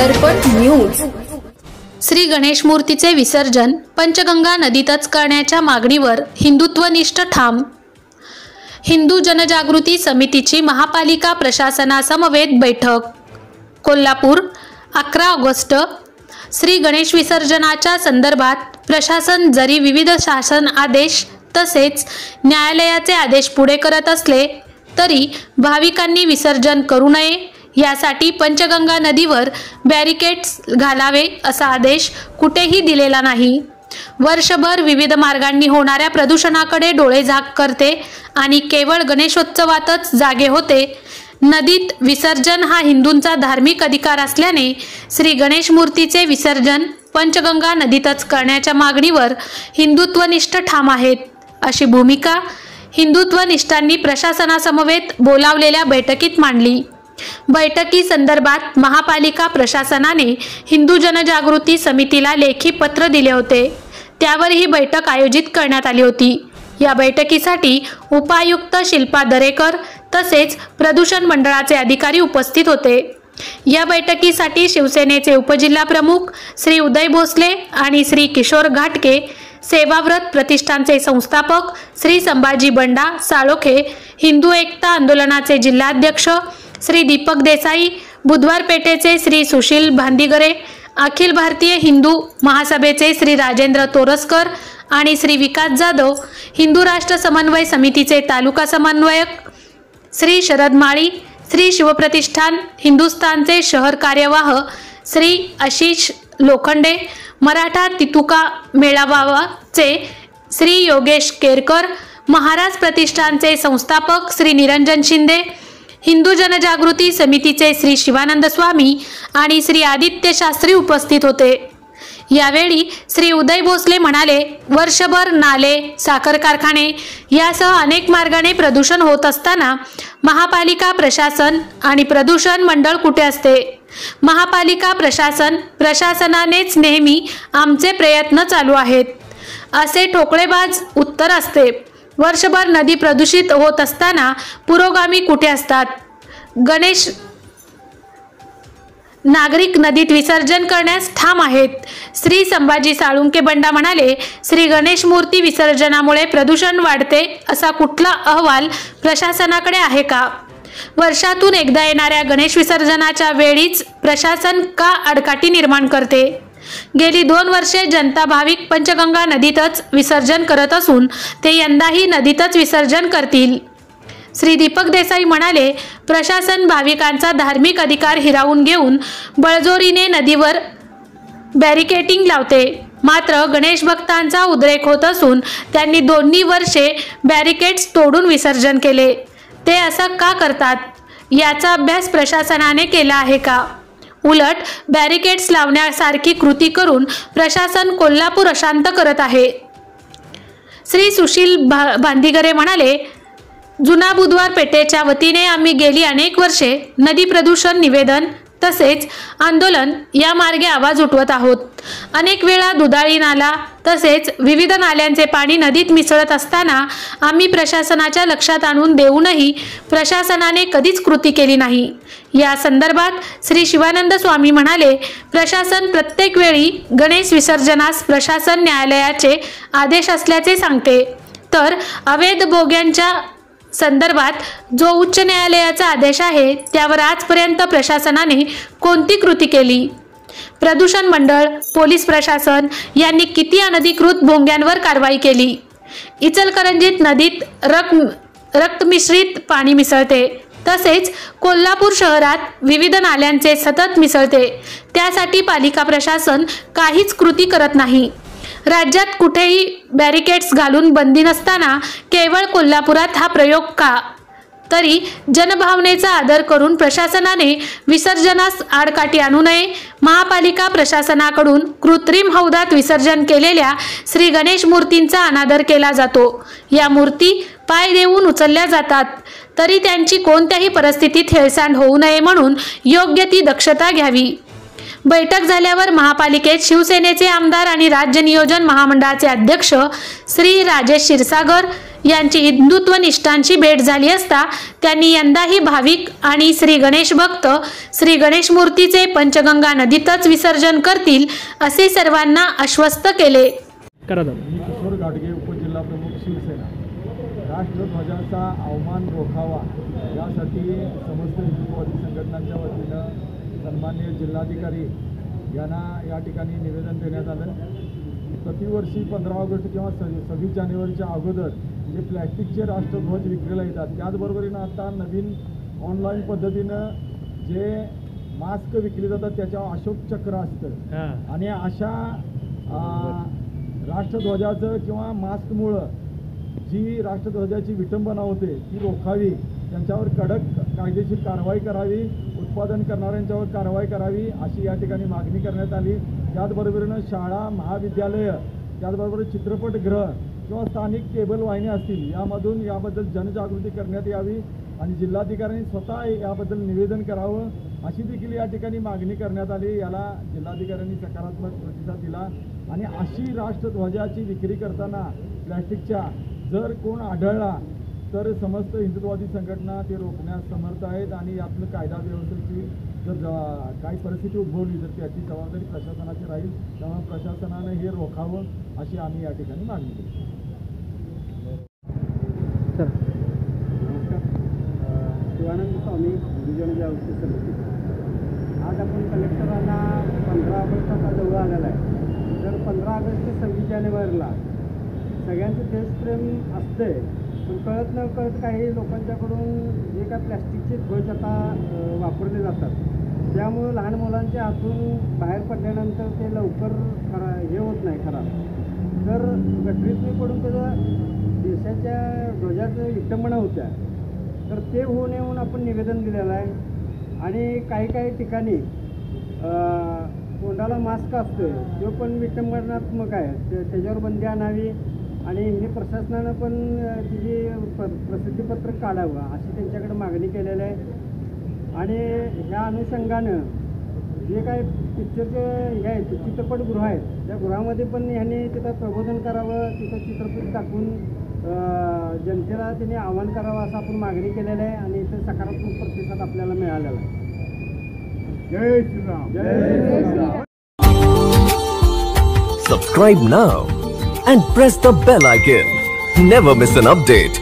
दर्पण news. Shri Ganesh मूर्तीचे विसर्जन पंचगंगा नदीतच करण्याच्या मागणीवर हिंदुत्वनिष्ठ ठाम। हिंदू जनजागृती समितीची महापालिका प्रशासनासमवेत बैठक। कोल्हापूर 11 ऑगस्ट। श्री गणेश विसर्जनाच्या संदर्भात प्रशासन जरी विविध शासन आदेश तसेच न्यायालयाचे आदेश पुढे करत असले तरी भाविकांनी विसर्जन करू नये यासाठी पंचगंगा नदीवर बॅरिकेड्स घालावे असा आदेश कुठेही दिलेला नाही। वर्षभर विविध मार्गांनी होणाऱ्या प्रदूषणाकडे डोळेझाक करते आणि केवळ गणेशोत्सवातच जागे होते। नदीत विसर्जन हा हिंदूंचा धार्मिक अधिकार असल्याने श्री गणेश मूर्तीचे विसर्जन पंचगंगा नदीतच करण्याच्या मागणीवर हिंदुत्वनिष्ठ ठाम आहेत, अशी भूमिका हिंदुत्वनिष्ठांनी प्रशासनासमवेत बोलावलेल्या बैठकीत मांडली। बैठकी संदर्भात महापालिका प्रशासनाने हिंदू जनजागृती समितीला लेखी पत्र दिले होते, त्यावर ही बैठक आयोजित करण्यात आली होती। या बैठकीसाठी उपायुक्त शिल्पा दरेकर तसेच प्रदूषण मंडळाचे अधिकारी उपस्थित होते। या बैठकीसाठी शिवसेनेचे उपजिल्हा प्रमुख श्री उदय भोसले आणि श्री किशोर घाटके, सेवाव्रत प्रतिष्ठानचे संस्थापक श्री संभाजी बंडा साळोखे, हिंदू एकता आंदोलनाचे जिल्हाध्यक्ष श्री दीपक देसाई, बुधवार पेठेचे श्री सुशील भांदीगरे, अखिल भारतीय हिंदू महासभेचे श्री राजेंद्र तोरसकर आणि श्री विकास जाधव, हिंदू राष्ट्र समन्वय समितीचे तालुका समन्वयक श्री शरद माळी, श्री शिवप्रतिष्ठान हिंदुस्थानचे शहर कार्यवाह श्री आशिष लोखंडे, मराठा तितुका मेळावाचे श्री योगेश केरकर, महाराज प्रतिष्ठानचे संस्थापक श्री निरंजन शिंदे, हिंदू जनजागृती समितीचे श्री शिवानंद स्वामी आणि श्री आदित्य शास्त्री उपस्थित होते। यावेळी श्री उदय भोसले म्हणाले, वर्षभर नाले, साखर कारखाने यासह अनेक मार्गाने प्रदूषण होत असताना महापालिका प्रशासन आणि प्रदूषण मंडळ कुठे असते? महापालिका प्रशासनानेच नेहमी आमचे प्रयत्न चालू आहेत असे ठोकळेबाज उत्तर असते। वर्षभर नदी प्रदूषित होत असताना पुरोगामी कुठे असतात? गणेश नागरिक नदीत विसर्जन करण्यास ठाम आहेत। श्री संभाजी साळुंके बंडा म्हणाले, श्री गणेश मूर्ती विसर्जनामुळे प्रदूषण वाढते असा कुठला अहवाल प्रशासनाकडे आहे का? वर्षातून एकदा येणाऱ्या गणेश विसर्जनाच्या वेळीच प्रशासन का आडकाठी निर्माण करते? गेली 2 वर्षे जनता भाविक पंचगंगा नदीतच विसर्जन करत असून ते यंदाही नदीतच विसर्जन करतील। श्री दीपक देसाई म्हणाले, प्रशासन भाविकांचा धार्मिक अधिकार हिरावून घेऊन बळजोरीने नदीवर बॅरिकेडिंग लावते, मात्र गणेश भक्तांचा उद्रेक होत असून त्यांनी दोन्ही वर्षे बॅरिकेड्स तोडून विसर्जन केले। ते असं का करतात याचा अभ्यास प्रशासनाने केला आहे का? उलट बॅरिकेड्स लावण्यासारखी कृती करून प्रशासन कोल्हापूर अशांत करत आहे। श्री सुशील भांदीगरे म्हणाले, जुना बुधवार पेठेच्या वतीने आम्ही गेली अनेक वर्षे नदी प्रदूषण निवेदन तसेच आंदोलन या मार्गे आवाज उठवत आहोत। अनेक वेळा दुधाळी नाला तसेच विविध नाल्यांचे पाणी नदीत मिसळत असताना आम्ही प्रशासनाच्या लक्षात आणून देऊनही प्रशासनाने कधीच कृती केली नाही। या संदर्भात श्री शिवानंद स्वामी म्हणाले, प्रशासन प्रत्येक वेळी गणेश विसर्जनास प्रशासन न्यायालयाचे आदेश असल्याचे सांगते, तर अवैध बोग्यांच्या संदर्भात जो उच्च न्यायालयाचा आदेश आहे त्यावर आजपर्यंत प्रशासनाने कोणती कृती केली? प्रदूषण मंडळ, पोलीस प्रशासन यांनी किती अनधिकृत भोंग्यांवर कारवाई केली? इचलकरंजीत नदीत रक्त मिश्रित पाणी मिसळते, तसेच कोल्हापूर शहरात विविध नाल्यांचे सतत मिसळते, त्यासाठी पालिका प्रशासन काहीच कृती करत नाही। राज्यात कुठेही बॅरिकेड्स घालून बंदी नसताना केवळ कोल्हापुरात हा प्रयोग का? तरी जनभावनेचा आदर करून प्रशासनाने विसर्जनास आडकाठी आणू नये। महापालिका प्रशासनाकडून कृत्रिम हौदात विसर्जन केलेल्या श्री गणेश मूर्तींचा अनादर केला जातो। या मूर्ती पाय देऊन उचलल्या जातात, तरी त्यांची कोणत्याही परिस्थितीत हेळसांड होऊ नये म्हणून योग्य ती दक्षता घ्यावी। बैठक झाल्यावर महापालिकेत शिवसेनेचे आमदार आणि राज्य नियोजन महामंडळाचे अध्यक्ष श्री राजेश क्षीरसागर, यांची हिंदुत्वनिष्ठांची भेट झाली असता त्यांनी यंदाही भाविक आणि श्री गणेश भक्त श्री गणेश मूर्तीचे पंचगंगा नदीतच विसर्जन करतील असे सर्वांना आश्वस्त केले. किशोर घाटगे, उपजिल्हा प्रमुख, शिवसेना. राष्ट्रध्वजाचा अवमान रोखावा यासाठी समस्त हिंदुत्ववादी संघटनांच्या वतीनं सन्माननीय जिल्हाधिकारी यांना या ठिकाणी निवेदन देण्यात आलं. प्रतिवर्षी 15 ऑगस्ट किंवा 26 जानेवारीच्या अगोदर जे प्लॅस्टिकचे राष्ट्रध्वज विक्रीला येतात, त्याचबरोबरीनं आता नवीन ऑनलाईन पद्धतीनं जे मास्क विकले जातात त्याच्यावर अशोक चक्र असतं आणि अशा राष्ट्रध्वजाचं किंवा मास्कमुळं जी राष्ट्रध्वजाची विटंबना होते ती रोखावी, त्यांच्यावर कडक कायदेशीर कारवाई करावी, उत्पादन करणाऱ्यांच्यावर कारवाई करावी अशी या ठिकाणी मागणी करण्यात आली. त्याचबरोबरीनं शाळा, महाविद्यालयं, त्याचबरोबर चित्रपटगृह किंवा स्थानिक केबल वाहिन्या असतील यामधून याबद्दल जनजागृती करण्यात यावी आणि जिल्हाधिकाऱ्यांनी स्वतः याबद्दल निवेदन करावं अशी देखील या ठिकाणी मागणी करण्यात आली. याला जिल्हाधिकाऱ्यांनी सकारात्मक प्रतिसाद दिला आणि अशी राष्ट्रध्वजाची विक्री करताना प्लॅस्टिकच्या जर कोण आढळला तर समस्त हिंदुत्ववादी संघटना ते रोखण्यास समर्थ आहेत आणि यातनं कायदा व्यवस्थेची जर काही परिस्थिती उद्भवली तर त्याची जबाबदारी प्रशासनाची राहील. त्यामुळे प्रशासनानं हे रोखावं अशी आम्ही या ठिकाणी मागणी केली. नमस्कार. शिवानंद स्वामी, हिंदू जनजागृती समिती. आज आपण कलेक्टरांना 15 ऑगस्ट आता जवळ आलेला आहे. तर 15 ऑगस्ट ते 26 जानेवारीला सगळ्यांचं देशप्रेम असते, पण कळत न कळत काही लोकांच्याकडून जे काय प्लॅस्टिकचे ध्वज आता वापरले जातात त्यामुळं लहान मुलांच्या हातून बाहेर पडल्यानंतर ते लवकर हे होत नाही खराब, तर गटरीतून पडून त्याचं देशाच्या ध्वजाचं विटंबना होत्या. तर ते होऊ नये म्हणून आपण निवेदन दिलेलं आहे आणि काही ठिकाणी तोंडाला मास्क असतो तो पण विटंबनात्मक आहे, त्याच्यावर बंदी आणावी आणि हिंदी प्रशासनानं पण तिची प्रसिद्धीपत्रक काढावं अशी त्यांच्याकडे मागणी केलेली आहे. आणि ह्या अनुषंगानं जे काय पिक्चरचे हे आहेत चित्रपटगृह आहेत त्या गृहामध्ये पण ह्यांनी तिथं प्रबोधन करावं, तिथं चित्रपट टाकून जनतेला त्यांनी आवाहन करावं असं आपण मागणी केलेलं आहे आणि इथं सकारात्मक प्रतिसाद आपल्याला मिळालेला आहे. जय श्रीराम. जय Shriram. Subscribe now and press the bell icon. Never miss an update.